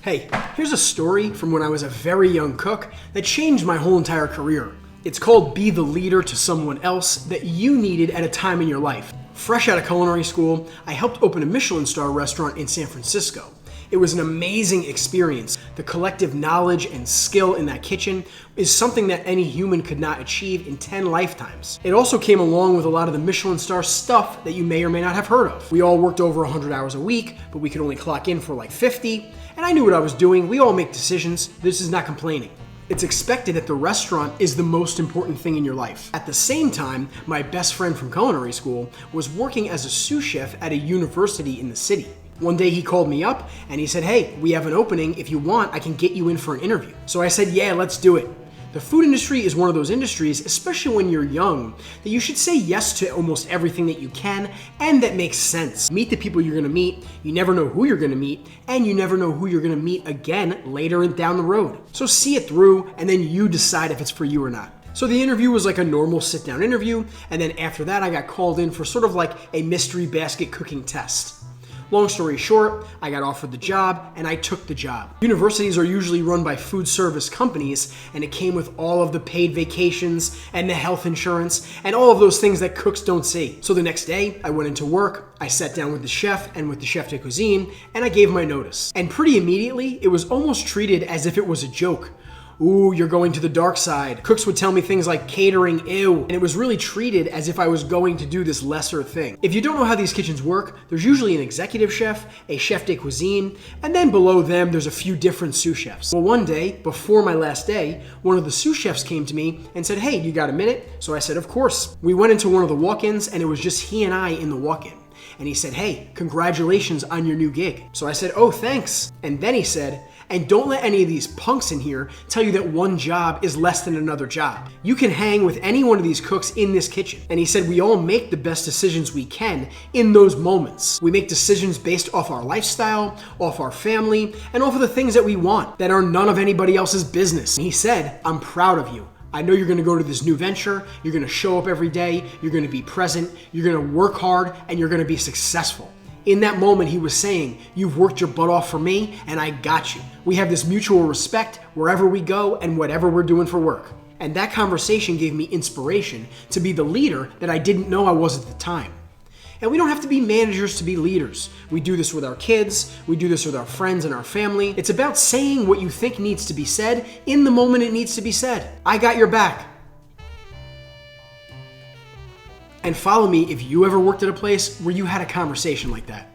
Hey, here's a story from when I was a very young cook that changed my whole entire career. It's called Be the Leader to Someone Else that you needed at a time in your life. Fresh out of culinary school, I helped open a Michelin star restaurant in San Francisco. It was an amazing experience. The collective knowledge and skill in that kitchen is something that any human could not achieve in 10 lifetimes. It also came along with a lot of the Michelin star stuff that you may or may not have heard of. We all worked over 100 hours a week, but we could only clock in for like 50, and I knew what I was doing. We all make decisions. This is not complaining. It's expected that the restaurant is the most important thing in your life. At the same time, my best friend from culinary school was working as a sous chef at a university in the city. One day he called me up and he said, "Hey, we have an opening. If you want, I can get you in for an interview." So I said, "Yeah, let's do it." The food industry is one of those industries, especially when you're young, that you should say yes to almost everything that you can and that makes sense. Meet the people you're gonna meet, you never know who you're gonna meet, and you never know who you're gonna meet again later and down the road. So see it through and then you decide if it's for you or not. So the interview was like a normal sit-down interview, and then after that I got called in for sort of like a mystery basket cooking test. Long story short, I got offered the job and I took the job. Universities are usually run by food service companies, and it came with all of the paid vacations and the health insurance and all of those things that cooks don't see. So the next day I went into work, I sat down with the chef and with the chef de cuisine, and I gave my notice. And pretty immediately it was almost treated as if it was a joke. "Ooh, you're going to the dark side." Cooks would tell me things like catering, ew, and it was really treated as if I was going to do this lesser thing. If you don't know how these kitchens work, there's usually an executive chef, a chef de cuisine, and then below them there's a few different sous chefs. Well, one day, before my last day, one of the sous chefs came to me and said, "Hey, you got a minute?" So I said, "Of course." We went into one of the walk-ins and it was just he and I in the walk-in. And he said, "Hey, congratulations on your new gig." So I said, "Oh, thanks." And then he said, "And don't let any of these punks in here tell you that one job is less than another job. You can hang with any one of these cooks in this kitchen." And he said, "We all make the best decisions we can in those moments. We make decisions based off our lifestyle, off our family, and off of the things that we want that are none of anybody else's business." And he said, "I'm proud of you. I know you're gonna go to this new venture, you're gonna show up every day, you're gonna be present, you're gonna work hard, and you're gonna be successful." In that moment, he was saying, "You've worked your butt off for me, and I got you. We have this mutual respect wherever we go and whatever we're doing for work." And that conversation gave me inspiration to be the leader that I didn't know I was at the time. And we don't have to be managers to be leaders. We do this with our kids, we do this with our friends and our family. It's about saying what you think needs to be said in the moment it needs to be said. I got your back. And follow me if you ever worked at a place where you had a conversation like that.